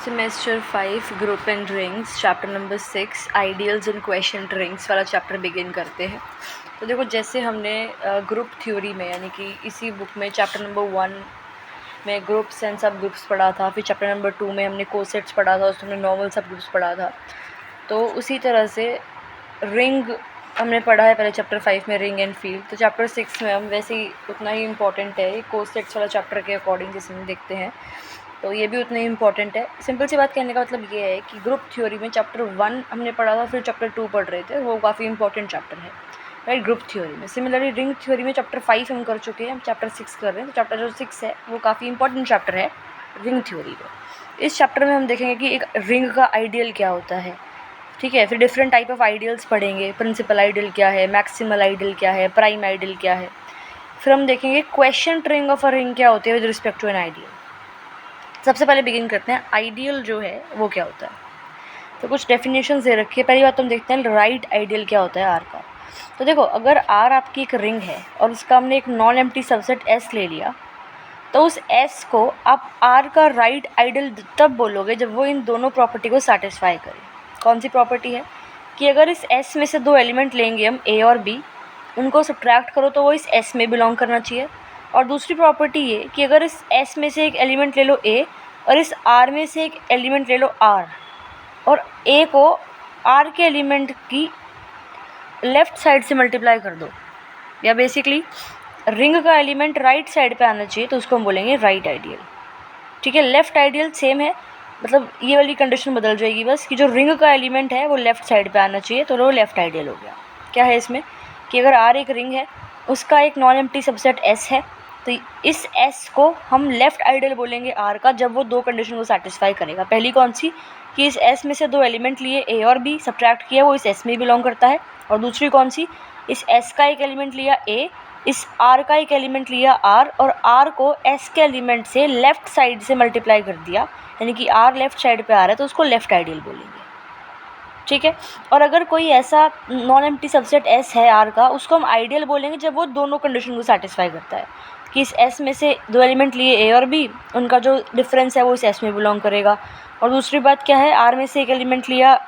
Semester 5 group and rings chapter number 6 ideals and question rings वाला chapter begin करते हैं। तो देखो, जैसे हमने ग्रुप थ्योरी में यानी कि इसी बुक में चैप्टर नंबर 1 में ग्रुप्स एंड सब ग्रुप्स पढ़ा था, फिर चैप्टर नंबर 2 में हमने कोसेट्स पढ़ा था, उसमें नॉर्मल सब ग्रुप्स पढ़ा था। तो उसी तरह से रिंग हमने पढ़ा है पहले चैप्टर 5 में, रिंग एंड फील्ड। तो चैप्टर 6 में हम वैसे ही उतना ही इम्पॉर्टेंट है, कोसेट्स वाला चैप्टर के अकॉर्डिंग जैसे हम देखते हैं तो ये भी उतना ही इम्पॉर्टेंट है। सिंपल सी बात कहने का मतलब ये है कि ग्रुप थ्योरी में चैप्टर 1 हमने पढ़ा था, फिर चैप्टर 2 पढ़ रहे थे, वो काफ़ी इंपॉर्टेंट चैप्टर है, राइट, ग्रुप थ्योरी में। सिमिलरली रिंग थ्योरी में चैप्टर 5 हम कर चुके हैं, हम चैप्टर 6 कर रहे हैं। तो चैप्टर जो 6 है वो काफ़ी इंपॉर्टेंट चैप्टर है रिंग थ्योरी में। इस चैप्टर में हम देखेंगे कि एक रिंग का आइडियल क्या होता है, ठीक है। फिर डिफरेंट टाइप ऑफ आइडियल्स पढ़ेंगे, प्रिंसिपल आइडियल क्या है, मैक्सिमल आइडियल क्या है, प्राइम आइडियल क्या है। फिर हम देखेंगे question ring of a ring क्या होती है with respect to an ideal. सबसे पहले बिगिन करते हैं, आइडियल जो है वो क्या होता है। तो कुछ डेफिनेशन दे रखी है। पहली बात हम देखते हैं राइट आइडियल क्या होता है आर का। तो देखो, अगर आर आपकी एक रिंग है और उसका हमने एक नॉन एम्प्टी सबसेट एस ले लिया, तो उस एस को आप आर का राइट आइडियल तब बोलोगे जब वो इन दोनों प्रॉपर्टी को सेटिस्फाई करे। कौन सी प्रॉपर्टी है कि अगर इस एस में से दो एलिमेंट लेंगे हम, ए और बी, उनको सब्ट्रैक्ट करो तो वो इस एस में बिलोंग करना चाहिए। और दूसरी प्रॉपर्टी ये कि अगर इस एस में से एक एलिमेंट ले लो ए और इस आर में से एक एलिमेंट ले लो आर, और ए को आर के एलिमेंट की लेफ़्ट साइड से मल्टीप्लाई कर दो, या बेसिकली रिंग का एलिमेंट राइट साइड पे आना चाहिए, तो उसको हम बोलेंगे राइट आइडियल, ठीक है। लेफ़्ट आइडियल सेम है, मतलब ये वाली कंडीशन बदल जाएगी बस कि जो रिंग का एलिमेंट है वो लेफ़्ट साइड पे आना चाहिए, तो वो लेफ़्ट आइडियल हो गया। क्या है इसमें कि अगर आर एक रिंग है, उसका एक नॉन एम्प्टी सबसेट एस है, तो इस एस को हम लेफ़्ट आइडियल बोलेंगे आर का जब वो दो कंडीशन को सेटिस्फाई करेगा। पहली कौन सी कि इस एस में से दो एलिमेंट लिए ए और बी, सब्ट्रैक्ट किया, वो इस एस में बिलोंग करता है। और दूसरी कौन सी, इस एस का एक एलिमेंट लिया ए, इस आर का एक एलिमेंट लिया आर, और आर को एस के एलिमेंट से लेफ़्ट साइड से मल्टीप्लाई कर दिया, यानी कि आर लेफ़्ट साइड पे आ रहा है, तो उसको लेफ़्ट आइडियल बोलेंगे, ठीक है। और अगर कोई ऐसा नॉन एम्प्टी सबसेट एस है आर का, उसको हम आइडियल बोलेंगे जब वो दोनों कंडीशन को सेटिस्फाई करता है कि इस एस में से दो एलिमेंट लिए ए और बी, उनका जो डिफरेंस है वो इस एस में बिलोंग करेगा। और दूसरी बात क्या है, आर में से एक एलिमेंट लिया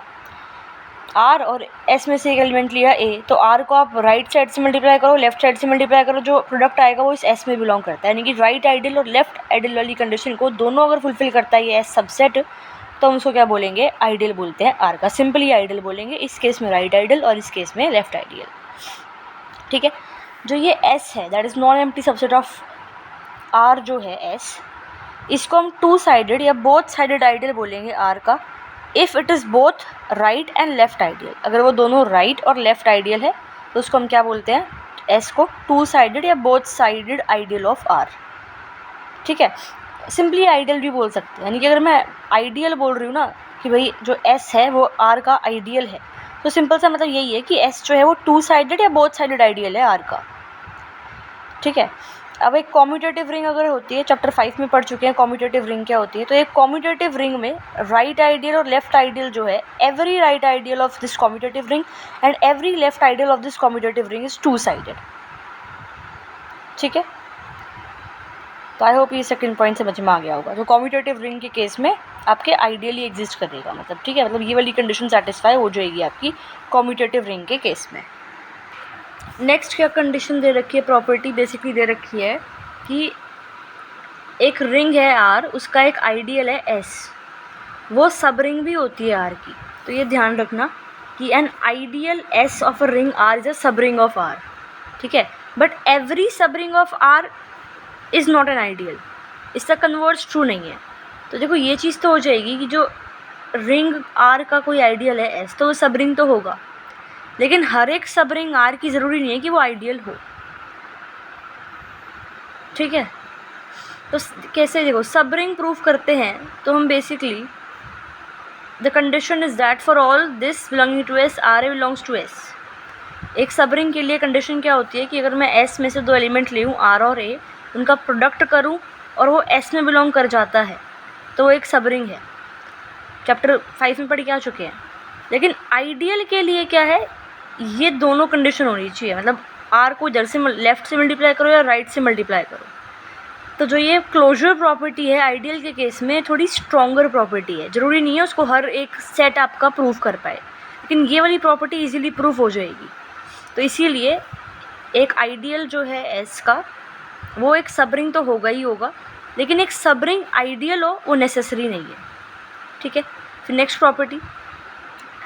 आर और एस में से एक एलिमेंट लिया ए, तो आर को आप राइट साइड से मल्टीप्लाई करो, लेफ्ट साइड से मल्टीप्लाई करो, जो प्रोडक्ट आएगा वो इस एस में बिलोंग करता है। यानी कि राइट आइडियल और लेफ्ट आइडियल वाली कंडीशन को दोनों अगर फुलफिल करता है ये एस सबसेट, तो हम उसको क्या बोलेंगे, आइडियल बोलते हैं आर का। सिंपली आइडियल बोलेंगे, इस केस में राइट आइडियल और इस केस में लेफ्ट आइडियल, ठीक है। जो ये एस है that is non empty subset of R जो है एस, इसको हम टू साइडेड या बोथ साइडेड आइडियल बोलेंगे आर का if it is both right and left ideal. अगर वो दोनों राइट और लेफ्ट आइडियल है तो उसको हम क्या बोलते हैं, एस को टू साइडेड या both sided ideal of R, ठीक है। सिंपली आइडियल भी बोल सकते हैं, यानी कि अगर मैं आइडियल बोल रही हूँ ना कि भाई जो एस है वो आर का आइडियल है, तो सिंपल सा मतलब यही है कि एस जो है वो टू साइडेड या बोथ साइडेड आइडियल है आर का, ठीक है। अब एक कॉम्यूटेटिव रिंग अगर होती है, चैप्टर 5 में पढ़ चुके हैं कॉम्यूटेटिव रिंग क्या होती है। तो एक कॉम्यूटेटिव रिंग में राइट आइडियल और लेफ्ट आइडियल जो है, every right ideal of this commutative ring and every left ideal of this commutative ring is two sided, ठीक है। तो आई होप ये सेकंड पॉइंट समझ में आ गया होगा। तो कॉम्यूटेटिव रिंग के केस में आपके आइडियली एग्जिस्ट करेगा, मतलब ठीक है, मतलब ये वाली कंडीशन सेटिस्फाई हो जाएगी आपकी कॉम्यूटेटिव रिंग के केस में। नेक्स्ट क्या कंडीशन दे रखी है, प्रॉपर्टी बेसिकली दे रखी है कि एक रिंग है आर, उसका एक आइडियल है एस, वो सब रिंग भी होती है आर की। तो ये ध्यान रखना कि an ideal S of a ring R is a subring of R, ठीक है। But every subring of R is not an ideal, इसका कन्वर्स ट्रू नहीं है। तो देखो ये चीज़ तो हो जाएगी कि जो रिंग आर का कोई आइडियल है एस, तो वो सब रिंग तो होगा, लेकिन हर एक सब रिंग आर की ज़रूरी नहीं है कि वो आइडियल हो, ठीक है। तो कैसे, देखो सब रिंग प्रूफ करते हैं तो हम basically the condition is that for all this belonging to S R A belongs to S. एक सब रिंग के लिए कंडीशन क्या होती है कि अगर मैं एस में से दो एलिमेंट ले लूँ आर और ए, उनका प्रोडक्ट करूँ और वो एस में बिलोंग कर जाता है, तो वो एक सब रिंग है। चैप्टर 5 में पढ़ के आ चुके हैं। लेकिन आइडियल के लिए क्या है, ये दोनों कंडीशन होनी चाहिए, मतलब आर को इधर से लेफ्ट से मल्टीप्लाई करो या राइट से मल्टीप्लाई करो। तो जो ये क्लोजर प्रॉपर्टी है आइडियल के केस में थोड़ी स्ट्रॉन्गर प्रॉपर्टी है। ज़रूरी नहीं है उसको हर एक सेट आपका प्रूव कर पाए, लेकिन ये वाली प्रॉपर्टी इजीली प्रूव हो जाएगी। तो इसीलिए एक आइडियल जो है एस का वो एक सबरिंग तो होगा ही होगा, लेकिन एक सबरिंग आइडियल हो वो नेसेसरी नहीं है। ठीक है, फिर नेक्स्ट प्रॉपर्टी,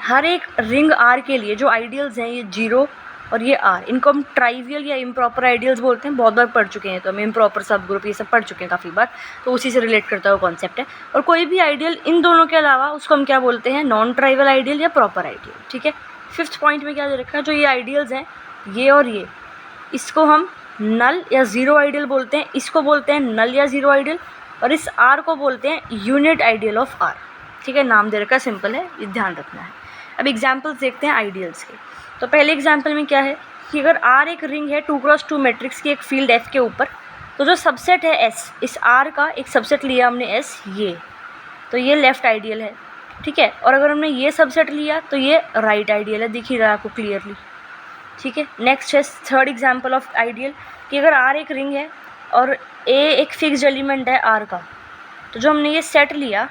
हर एक रिंग आर के लिए जो आइडियल्स हैं ये 0 और ये आर, इनको हम ट्राइवियल या इम्प्रॉपर आइडियल्स बोलते हैं। बहुत बार पढ़ चुके हैं, तो हम इम्प्रॉपर सब ग्रुप ये सब पढ़ चुके हैं काफ़ी बार, तो उसी से रिलेट करता हुआ कॉन्सेप्ट है। और कोई भी आइडियल इन दोनों के अलावा उसको हम क्या बोलते हैं, नॉन ट्राइवल आइडियल या प्रॉपर आइडियल। ठीक है, फिफ्थ पॉइंट में क्या दे रखा है, जो ये आइडियल्स हैं ये और ये, इसको हम नल या ज़ीरो आइडियल बोलते हैं, इसको बोलते हैं नल या ज़ीरो आइडियल, और इस आर को बोलते हैं यूनिट आइडियल ऑफ आर। ठीक है, नाम दे रखा है, सिंपल है, ये ध्यान रखना है। अब एग्जाम्पल्स देखते हैं आइडियल्स के। तो पहले एग्जाम्पल में क्या है कि अगर आर एक रिंग है 2x2 मैट्रिक्स की एक फील्ड एफ के ऊपर, तो जो सबसेट है एस, इस आर का एक सबसेट लिया हमने एस, ये तो ये लेफ़्ट आइडियल है। ठीक है, और अगर हमने ये सबसेट लिया तो ये राइट आइडियल है, दिख ही रहा है आपको क्लियरली। ठीक है, नेक्स्ट है थर्ड एग्जाम्पल ऑफ आइडियल कि अगर आर एक रिंग है और ए एक फिक्स्ड एलिमेंट है आर का, तो जो हमने ये सेट लिया,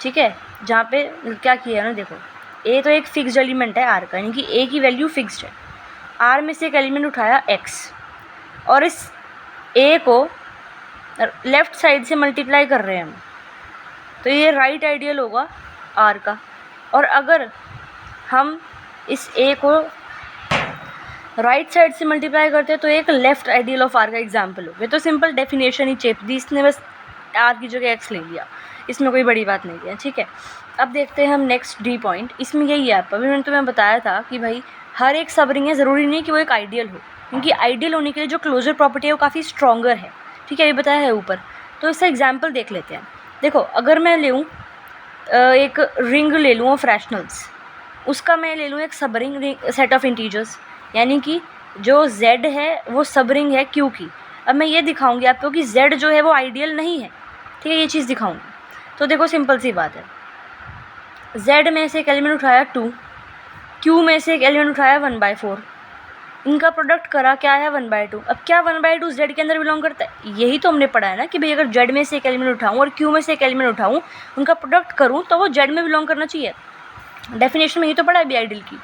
ठीक है, जहाँ पे क्या किया ना, देखो ए तो एक फिक्स्ड एलिमेंट है आर का, यानी कि ए की वैल्यू फिक्स्ड है। आर में से एक एलिमेंट उठाया एक्स, और इस ए को लेफ़्ट साइड से मल्टीप्लाई कर रहे हैं हम, तो ये राइट आइडियल होगा आर का। और अगर हम इस ए को राइट साइड से मल्टीप्लाई करते हैं तो एक लेफ़्ट आइडियल ऑफ आर का एग्जाम्पल हो। ये तो सिंपल डेफिनेशन ही चेप दी इसने, बस आर की जगह एक्स ले लिया, इसमें कोई बड़ी बात नहीं है। ठीक है, अब देखते हैं हम नेक्स्ट डी पॉइंट। इसमें यही है, अभी मैंने तुम्हें बताया था कि भाई हर एक सब रिंग है, ज़रूरी नहीं कि वो एक आइडियल हो, क्योंकि आइडियल होने के लिए जो क्लोजर प्रॉपर्टी है वो काफ़ी स्ट्रॉन्गर है। ठीक है, ये बताया है ऊपर, तो इसका एग्जाम्पल देख लेते हैं। देखो, अगर मैं लूँ एक रिंग ले लूँ ऑफ रैशनल्स, उसका मैं ले लूँ एक सब रिंग सेट ऑफ इंटीजर्स, यानी कि जो z है वो सब रिंग है Q की। अब मैं ये दिखाऊंगी आपको कि z जो है वो आइडियल नहीं है। ठीक है, ये चीज़ दिखाऊंगी। तो देखो सिंपल सी बात है, z में से एक एलिमेंट उठाया 2, Q में से एक एलिमेंट उठाया 1/4, इनका प्रोडक्ट करा, क्या है 1/2। अब क्या 1/2 z के अंदर बिलोंग करता है, यही तो हमने पढ़ा है ना कि भाई अगर z में से एक एलिमेंट उठाऊँ और Q में से एक एलिमेंट उठाऊँ, उनका प्रोडक्ट करूँ तो वो z में बिलोंग करना चाहिए। डेफिनेशन में ही तो पढ़ा है भी आइडियल की।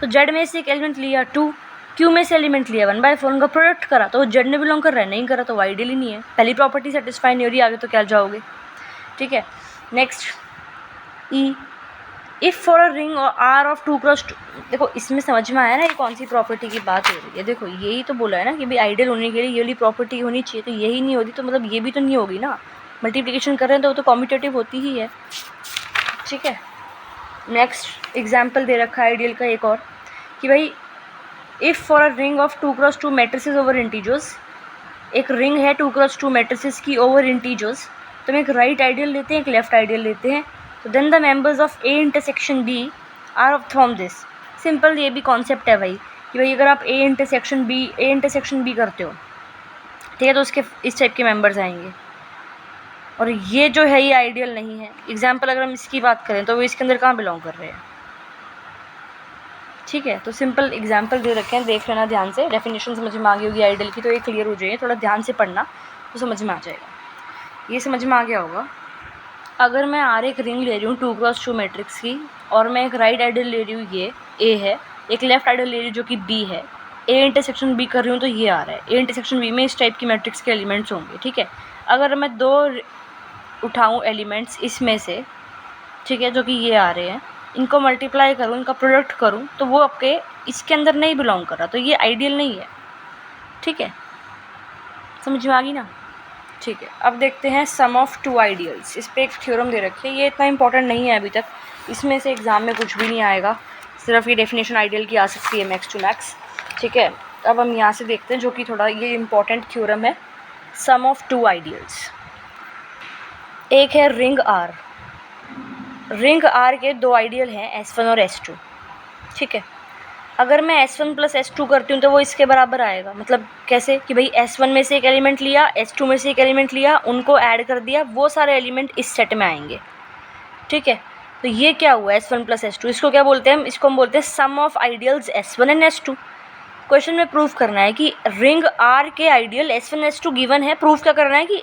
तो z में से एक एलिमेंट लिया 2, Q में से एलिमेंट लिया 1/4, उनका प्रोडक्ट करा तो वो z में बिलोंग कर रहा है, नहीं करा तो वो आइडियल ही नहीं है। पहली प्रॉपर्टी सेटिस्फाई नहीं हो रही, आगे तो क्या जाओगे। ठीक है, next E, if for a ring R of 2x2। देखो इसमें समझ में आया ना ये कौन सी प्रॉपर्टी की बात हो रही है। देखो यही तो बोला है ना कि भाई आइडियल होने के लिए ये वाली प्रॉपर्टी होनी चाहिए, तो यही नहीं होती तो मतलब ये भी तो नहीं होगी ना। मल्टीप्लिकेशन कर रहे हैं तो वो तो कॉम्यूटेटिव होती ही है। ठीक है, नेक्स्ट एग्जाम्पल दे रखा है आइडियल का एक और कि भाई if for a ring of 2x2 matrices over integers, एक रिंग है 2x2 मैट्रिसेस की ओवर इंटीजर्स, तो हम एक राइट आइडियल लेते हैं, एक लेफ्ट आइडियल लेते हैं, तो then the members of A intersection B R of from this. Simple ये भी कॉन्सेप्ट है भाई कि भाई अगर आप ए इंटरसेक्शन बी करते हो, ठीक है, तो उसके इस टाइप के मेंबर्स आएंगे, और ये जो है ये आइडियल नहीं है। एग्जाम्पल अगर हम इसकी बात करें तो वो इसके अंदर कहाँ बिलोंग कर रहे हैं। ठीक है, तो सिंपल एग्जाम्पल दे रखे हैं, देख लेना ध्यान से, डेफिनेशन समझ में आ गई होगी आइडियल की, तो ये क्लियर हो जाएगी, थोड़ा ध्यान से पढ़ना तो समझ में आ जाएगा। ये समझ में आ गया होगा। अगर मैं आर एक रिंग ले रही हूँ 2x2 मैट्रिक्स की, और मैं एक राइट आइडियल ले रही हूँ, ये ए है, एक लेफ्ट आइडियल ले रही हूँ जो कि बी है, ए इंटरसेक्शन बी कर रही हूँ तो ये आ रहा है, ए इंटरसेक्शन बी में इस टाइप की मैट्रिक्स के एलिमेंट्स होंगे। ठीक है, अगर मैं 2 उठाऊँ एलिमेंट्स इसमें से, ठीक है, जो कि ये आ रहे हैं, इनको मल्टीप्लाई करूँ, इनका प्रोडक्ट करूँ, तो वो आपके इसके अंदर नहीं बिलोंग कर रहा, तो ये आइडियल नहीं है। ठीक है, समझ में आ गई ना। ठीक है, अब देखते हैं सम ऑफ 2 आइडियल्स। इस पर एक थ्योरम दे रखी है, ये इतना इंपॉर्टेंट नहीं है अभी तक, इसमें से एग्ज़ाम में कुछ भी नहीं आएगा, सिर्फ ये डेफिनेशन आइडियल की आ सकती है मैक्स टू मैक्स। ठीक है, अब हम यहाँ से देखते हैं जो कि थोड़ा ये इंपॉर्टेंट थ्योरम है, सम ऑफ 2 आइडियल्स। एक है रिंग आर, रिंग आर के 2 आइडियल हैं S1 और S2। ठीक है, अगर मैं S1 + S2 करती हूँ तो वो इसके बराबर आएगा। मतलब कैसे कि भाई S1 में से एक एलिमेंट लिया, S2 में से एक एलिमेंट लिया, उनको ऐड कर दिया, वो सारे एलिमेंट इस सेट में आएंगे। ठीक है, तो ये क्या हुआ S1 + S2, इसको क्या बोलते हैं हम, इसको हम बोलते हैं sum of ideals S1 and S2। Question में प्रूफ करना है कि रिंग आर के आइडियल S1 S2 गिवन है। प्रूफ क्या करना है कि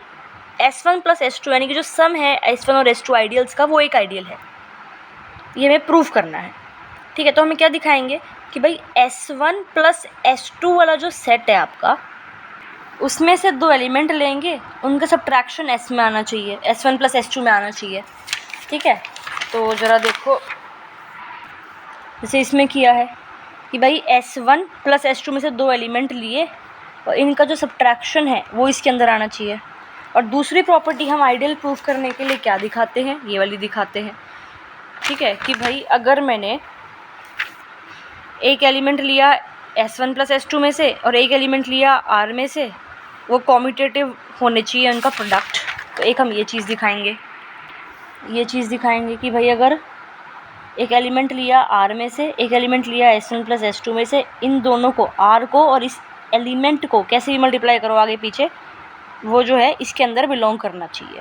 S1 प्लस S2 यानी कि जो सम है S1 और S2 आइडियल्स का वो एक आइडियल है, ये हमें प्रूफ करना है। ठीक है, तो हमें क्या दिखाएंगे कि भाई S1 प्लस S2 वाला जो सेट है आपका, उसमें से दो एलिमेंट लेंगे, उनका सब्ट्रैक्शन S में आना चाहिए, S1 प्लस S2 में आना चाहिए। ठीक है, तो ज़रा देखो, जैसे इसमें किया है कि भाई S1 प्लस S2 में से दो एलिमेंट लिए और इनका जो सब्ट्रैक्शन है वो इसके अंदर आना चाहिए। और दूसरी प्रॉपर्टी हम आइडियल प्रूफ करने के लिए क्या दिखाते हैं, ये वाली दिखाते हैं। ठीक है, कि भाई अगर मैंने एक एलिमेंट लिया S1 प्लस S2 में से और एक एलिमेंट लिया R में से, वो कॉम्यूटेटिव होने चाहिए उनका प्रोडक्ट। तो एक हम ये चीज़ दिखाएंगे, कि भाई अगर एक एलिमेंट लिया R में से, एक एलिमेंट लिया S1 प्लस S2 में से, इन दोनों को, R को और इस एलिमेंट को कैसे भी मल्टीप्लाई करो आगे पीछे, वो जो है इसके अंदर बिलोंग करना चाहिए।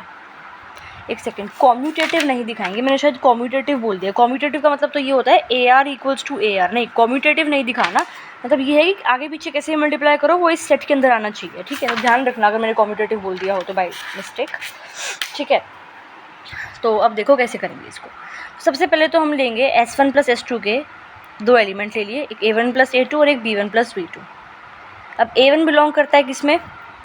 एक सेकेंड, कॉम्यूटेटिव नहीं दिखाएंगे, मैंने शायद कॉम्यूटेटिव बोल दिया। कॉम्यूटेटिव का मतलब तो ये होता है AR इक्वल्स टू AR, नहीं, कॉम्यूटेटिव नहीं दिखाना। मतलब ये है कि आगे पीछे कैसे मल्टीप्लाई करो वो इस सेट के अंदर आना चाहिए। ठीक है, तो ध्यान रखना अगर मैंने कॉम्यूटेटिव बोल दिया हो तो बाय मिस्टेक। ठीक है, तो अब देखो कैसे करेंगे इसको। सबसे पहले तो हम लेंगे S1 प्लस S2 के दो एलिमेंट ले लिए, एक A1 प्लस A2 और एक B1 प्लस B2। अब A1 बिलोंग करता है किसमें,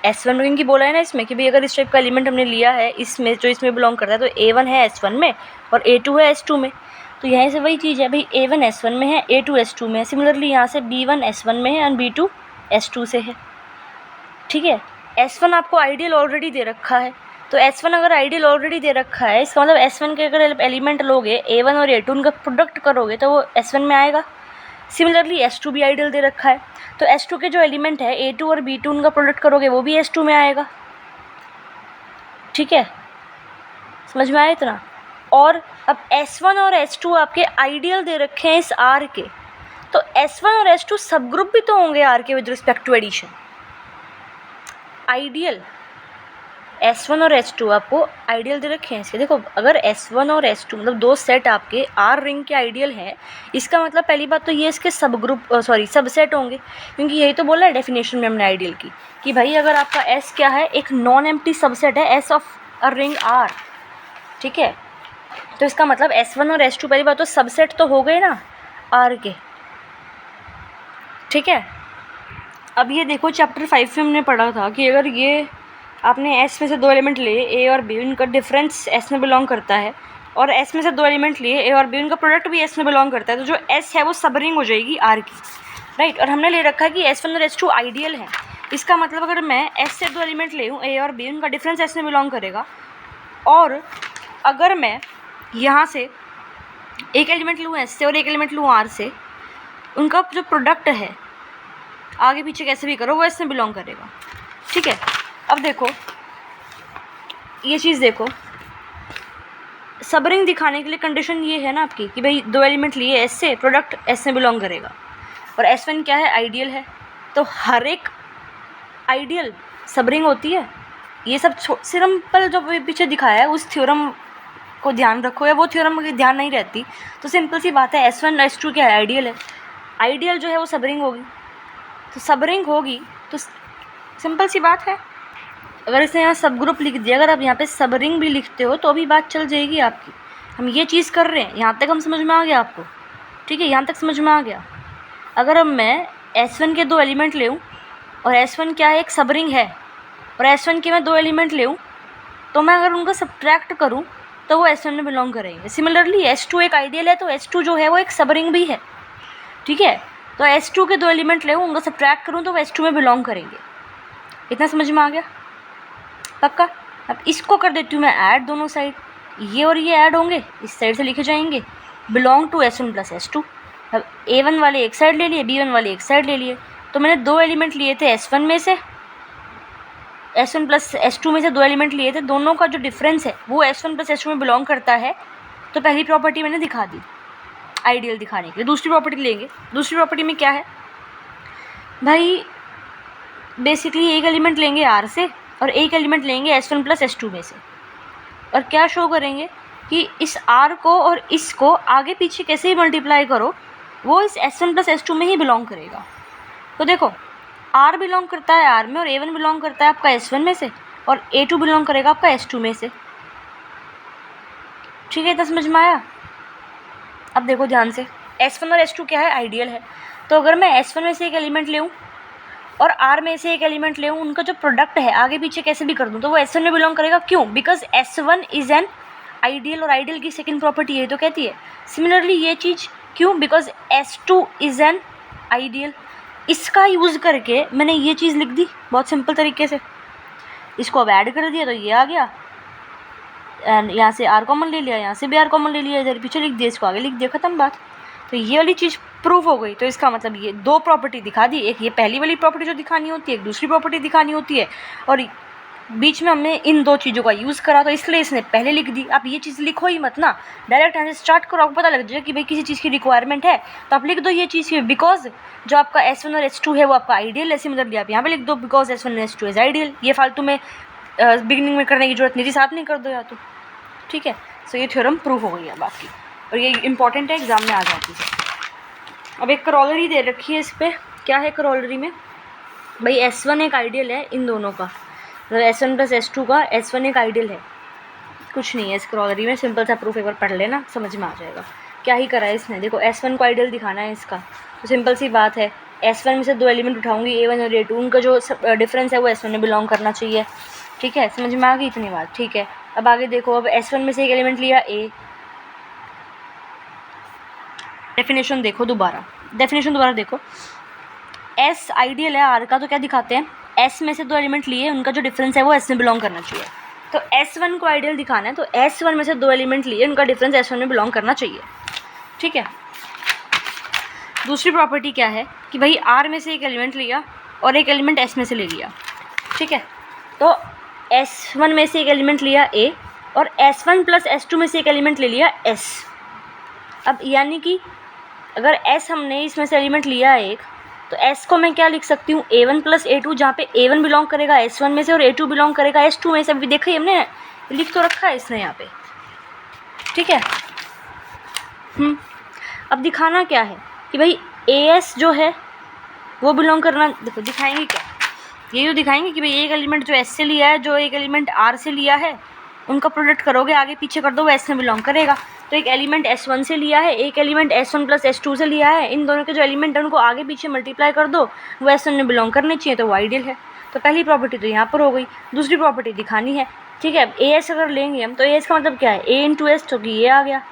S1 क्योंकि बोला है ना इसमें कि भाई अगर इस टाइप का एलिमेंट हमने लिया है इसमें, जो इसमें बिलोंग करता है, तो A1 है S1 में और A2 है S2 में। तो यहाँ से वही चीज़ है भाई, A1 S1 में है, A2 S2 में है। सिमिलरली यहाँ से B1 S1 में है और B2 S2 से है। ठीक है, S1 आपको आइडियल ऑलरेडी दे रखा है, तो S1 अगर आइडियल ऑलरेडी दे रखा है, इसका मतलब S1 के अगर एलिमेंट लोगे A1 और A2 उनका प्रोडक्ट करोगे तो वो S1 में आएगा। सिमिलरली S2 भी आइडियल दे रखा है, तो S2 के जो एलिमेंट है A2 और B2 उनका प्रोडक्ट करोगे वो भी S2 में आएगा। ठीक है, समझ में आया इतना। और अब S1 और S2 आपके आइडियल दे रखे हैं इस R के, तो S1 और S2 सब ग्रुप भी तो होंगे R के with respect to addition. Ideal S1 और S2 आपको आइडियल दे रखे हैं इसके। देखो, अगर S1 और S2 मतलब दो सेट आपके R रिंग के आइडियल हैं, इसका मतलब पहली बात तो ये इसके सब ग्रुप सबसेट होंगे, क्योंकि यही तो बोला है डेफिनेशन में हमने आइडियल की कि भाई अगर आपका S क्या है, एक नॉन एम्प्टी सबसेट है S of a ring R। ठीक है, तो इसका मतलब S1 और S2 पहली बात तो सबसेट तो हो गए ना R के। ठीक है, अब ये देखो चैप्टर 5 में हमने पढ़ा था कि अगर ये आपने S में से दो एलिमेंट लिए A और B, उनका डिफरेंस S में बिलोंग करता है, और S में से दो एलिमेंट लिए A और B, उनका प्रोडक्ट भी S में बिलोंग करता है, तो जो S है वो सब रिंग हो जाएगी R की। राइट, और हमने ले रखा है कि S1 और S2 आइडियल है। इसका मतलब अगर मैं S से दो एलिमेंट ले हूँ A और B, उनका डिफरेंस S में बिलोंग करेगा, और अगर मैं यहाँ से एक एलिमेंट लूँ S से और एक एलिमेंट लूँ R से, उनका जो प्रोडक्ट है आगे पीछे कैसे भी करो वो S में बिलोंग करेगा। ठीक है, अब देखो ये चीज़ देखो, सब रिंग दिखाने के लिए कंडीशन ये है ना आपकी कि भाई दो एलिमेंट लिए S से, प्रोडक्ट S में बिलोंग करेगा, और S1 क्या है, आइडियल है। तो हर एक आइडियल सब रिंग होती है। ये सब सिंपल जो पीछे दिखाया है उस थ्योरम को ध्यान रखो, या वो थ्योरम अगर ध्यान नहीं रहती तो सिंपल सी बात है, S1 S2 क्या है, आइडियल है। आइडियल जो है वो सब रिंग होगी, तो सब रिंग होगी तो सिंपल सी बात है। अगर इसे यहाँ सब ग्रुप लिख दिया, अगर आप यहाँ पे सब रिंग भी लिखते हो तो भी बात चल जाएगी आपकी। हम ये चीज़ कर रहे हैं, यहाँ तक हम समझ में आ गया आपको। ठीक है, यहाँ तक समझ में आ गया। अगर अब मैं S1 के दो एलिमेंट ले हूँ और S1 क्या है, एक सब रिंग है, और S1 के मैं दो एलिमेंट ले हूँ, तो मैं अगर उनका सब्ट्रैक्ट करूँ तो वो S1 में बिलोंग करेंगे। सिमिलरली S2 एक आइडियल है, तो S2 जो है वो एक सब रिंग भी है। ठीक है, तो S2 के दो एलिमेंट ले हूँ, उनका सब्ट्रैक्ट करूँ तो वो S2 में बिलोंग करेंगे। इतना समझ में आ गया पक्का। अब इसको कर देती हूँ मैं ऐड, दोनों साइड ये और ये ऐड होंगे, इस साइड से लिखे जाएंगे belong to S1 plus S2। अब A1 वाले एक साइड ले लिए, B1 वाले एक साइड ले लिए, तो मैंने दो एलिमेंट लिए थे S1 में से, S1 प्लस S2 में से दो एलिमेंट लिए थे, दोनों का जो डिफरेंस है वो S1 प्लस S2 में बिलोंग करता है। तो पहली प्रॉपर्टी मैंने दिखा दी आइडियल दिखाने के लिए। दूसरी प्रॉपर्टी लेंगे, दूसरी प्रॉपर्टी में क्या है भाई, बेसिकली एक एलिमेंट लेंगे R से और एक एलिमेंट लेंगे S1 प्लस S2 में से, और क्या शो करेंगे कि इस R को और इसको आगे पीछे कैसे ही मल्टीप्लाई करो वो इस S1 प्लस S2 में ही बिलोंग करेगा। तो देखो आर बिलोंग करता है आर में और A1 बिलोंग करता है आपका S1 में से और A2 बिलोंग करेगा आपका S2 में से। ठीक है, इतना समझ में आया? अब देखो ध्यान से, S1 और S2 क्या है, आइडियल है। तो अगर मैं S1 में से एक एलिमेंट ले और R में से एक एलिमेंट ले उनका जो प्रोडक्ट है आगे पीछे कैसे भी कर दूँ तो वो S1 में बिलोंग करेगा। क्यों? Because S1 is an ideal और आइडियल की सेकंड प्रॉपर्टी है तो कहती है। सिमिलरली ये चीज़ क्यों? Because S2 is an ideal. इसका यूज़ करके मैंने ये चीज़ लिख दी बहुत सिंपल तरीके से, इसको अब ऐड कर दिया तो ये आ गया, एंड यहाँ से R कॉमन ले लिया, यहाँ से भी R कॉमन ले लिया, इधर पीछे लिख दिया, इसको आगे लिख दिया, ख़त्म बात। तो ये वाली चीज़ प्रूफ हो गई। तो इसका मतलब ये दो प्रॉपर्टी दिखा दी, एक ये पहली वाली प्रॉपर्टी जो दिखानी होती है, एक दूसरी प्रॉपर्टी दिखानी होती है, और बीच में हमने इन दो चीज़ों का यूज़ करा तो इसलिए इसने पहले लिख दी। आप ये चीज़ लिखो ही मत ना, डायरेक्ट यहाँ से स्टार्ट करो, आपको पता लग जाएगा कि भाई किसी चीज़ की रिक्वायरमेंट है तो आप लिख दो ये चीज़ की, बिकॉज जो आपका S1 और S2 है वो आपका आइडियल है। सिमिलरली आप यहाँ पे लिख दो बिकॉज S1 और S2 इज आइडियल। ये फालतू में बिगिनिंग में करने की जरूरत नहीं थी, साथ नहीं कर दो या तो। ठीक है, सो ये थ्योरम प्रूफ हो गई है आपकी, और ये इंपॉर्टेंट है, एग्जाम में आ जाती है। अब एक करोलरी दे रखी है इस पर, क्या है करोलरी में भाई, S1 एक आइडियल है इन दोनों का, मतलब S1 प्लस S2 का S1 एक आइडियल है। कुछ नहीं है इस करोलरी में, सिंपल सा प्रूफ एक बार पढ़ लेना, समझ में आ जाएगा। क्या ही करा है इसने, देखो S1 को आइडियल दिखाना है इसका, तो सिंपल सी बात है, S1 में से दो एलिमेंट उठाऊंगी A1 और A2, उनका जो डिफरेंस है वो S1 में बिलोंग करना चाहिए। ठीक है, समझ में आ गई इतनी बात? ठीक है, अब आगे देखो, अब S1 में से एक एलिमेंट लिया A, डेफिनेशन देखो दोबारा, देखो, S आइडियल है R का, तो क्या दिखाते हैं, S में से दो एलिमेंट लिए, उनका जो डिफरेंस है वो S में बिलोंग करना चाहिए। तो S1 को आइडियल दिखाना है तो S1 में से दो एलिमेंट लिए, उनका डिफरेंस S1 में बिलोंग करना चाहिए। ठीक है, दूसरी प्रॉपर्टी क्या है कि भाई R में से एक एलिमेंट लिया और एक एलिमेंट S में से ले लिया। ठीक है, तो S1 में से एक एलिमेंट लिया A और S1 प्लस S2 में से एक एलिमेंट ले लिया S। अब यानी कि अगर S हमने इसमें से एलिमेंट लिया एक, तो S को मैं क्या लिख सकती हूँ, A1 प्लस A2, जहाँ पे A1 बिलोंग करेगा S1 में से और A2 बिलोंग करेगा S2 में से। अभी देखा ही हमने, लिख तो रखा है इसने यहाँ पे। ठीक है, अब दिखाना क्या है कि भाई AS जो है वो बिलोंग करना, देखो दिखाएंगे क्या, ये जो दिखाएंगे कि भाई एक एलिमेंट जो S से लिया है, जो एक एलिमेंट R से लिया है, उनका प्रोडक्ट करोगे, आगे पीछे कर दो, वो S में बिलोंग करेगा। तो एक एलिमेंट S1 से लिया है, एक एलिमेंट S1 प्लस S2 से लिया है, इन दोनों के जो एलिमेंट है उनको आगे पीछे मल्टीप्लाई कर दो, वो S1 में बिलोंग करने चाहिए, तो वो आइडियल है। तो पहली प्रॉपर्टी तो यहाँ पर हो गई, दूसरी प्रॉपर्टी दिखानी है। ठीक है, अब AS अगर लेंगे हम तो AS का मतलब क्या है, A इंटू S, तो कि ये आ गया।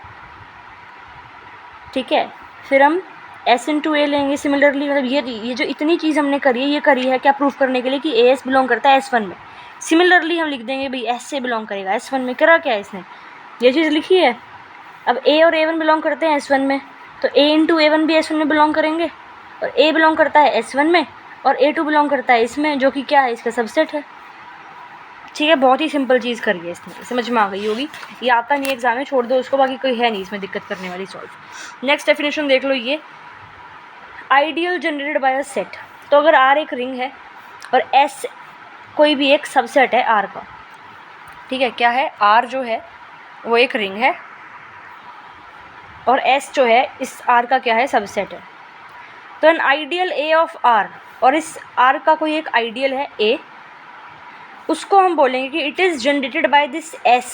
ठीक है, फिर हम S इंटू A लेंगे। सिमिलरली मतलब ये जो इतनी चीज़ हमने करी है, ये करी है क्या, प्रूफ करने के लिए कि AS बिलोंग करता है S1 में। सिमिलरली हम लिख देंगे भाई S से बिलोंग करेगा S1 में। करा क्या है इसने, ये चीज़ लिखी है। अब A और A1 बिलोंग करते हैं S1 में, तो A इंटू A1 भी S1 में बिलोंग करेंगे, और A बिलोंग करता है S1 में और A2 बिलोंग करता है इसमें, जो कि क्या है, इसका सबसेट है। ठीक है, बहुत ही सिंपल चीज़ करी है इसने, समझ में आ गई होगी। ये आता नहीं एग्जाम में, छोड़ दो उसको, बाकी कोई है नहीं इसमें दिक्कत करने वाली सॉल्व। नेक्स्ट डेफिनेशन देख लो, ये ideal generated by a set. तो अगर R एक रिंग है और S कोई भी एक सबसेट है R का। ठीक है, क्या है, R जो है वो एक रिंग है और S जो है इस R का क्या है, सबसेट है। तो an ideal A of R, और इस R का कोई एक आइडियल है A, उसको हम बोलेंगे कि it is generated by this S,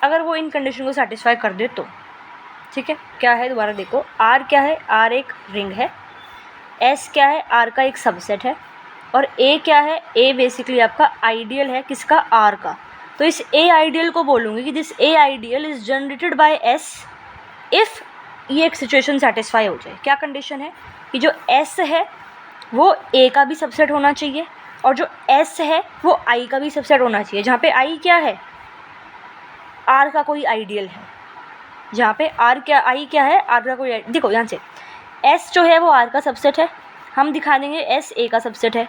अगर वो इन कंडीशन को सेटिस्फाई कर दे तो। ठीक है, क्या है, दोबारा देखो, R क्या है, R एक रिंग है, S क्या है, R का एक सबसेट है, और A क्या है, A बेसिकली आपका आइडियल है, किसका, R का। तो इस A आइडियल को बोलूँगी कि this A ideal is generated by S if ये एक सिचुएशन सेटिस्फाई हो जाए। क्या कंडीशन है कि जो S है वो A का भी सबसेट होना चाहिए, और जो S है वो I का भी सबसेट होना चाहिए, जहाँ पे I क्या है, R का कोई आइडियल है, जहाँ पे R क्या, I क्या है, R का कोई, देखो यहाँ से S जो है वो R का सबसेट है, हम दिखा देंगे S A का सबसेट है,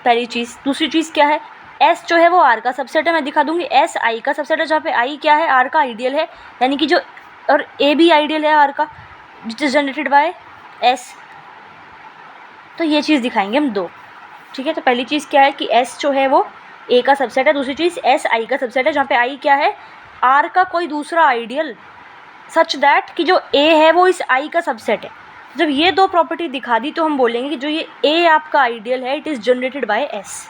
पहली चीज़। दूसरी चीज़ क्या है, S जो है वो R का सबसेट है, मैं दिखा दूंगी S I का सबसेट है, जहाँ पे I क्या है, R का आइडियल है, यानी कि जो, और A भी आइडियल है R का, which is generated by S। तो ये चीज़ दिखाएंगे हम दो। ठीक है, तो पहली चीज़ क्या है कि S जो है वो A का सबसेट है, दूसरी चीज़ S I का सबसेट है, जहाँ पे I क्या है, R का कोई दूसरा आइडियल, सच दैट कि जो A है वो इस I का सबसेट है। जब ये दो प्रॉपर्टी दिखा दी तो हम बोलेंगे कि जो ये ए आपका आइडियल है, it is generated by S,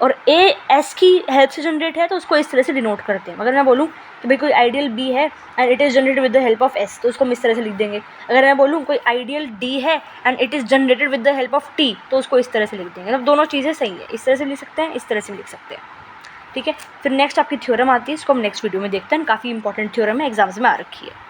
और ए एस की हेल्प से जनरेट है, तो उसको इस तरह से डिनोट करते हैं। अगर मैं बोलूँ कि भाई कोई आइडियल बी है and it is generated with the help of S, तो उसको हम इस तरह से लिख देंगे। अगर मैं बोलूँ कोई आइडियल डी है and it is generated with the help of T, तो उसको इस तरह से लिख देंगे। मतलब दोनों चीज़ें सही है, इस तरह से लिख सकते हैं, इस तरह से लिख सकते हैं, ठीक है। फिर नेक्स्ट आपकी थ्योरम आती है, इसको हम नेक्स्ट वीडियो में देखते हैं। काफ़ी इंपॉर्टेंट थ्योरम है, एग्जाम्स में आ रखी है।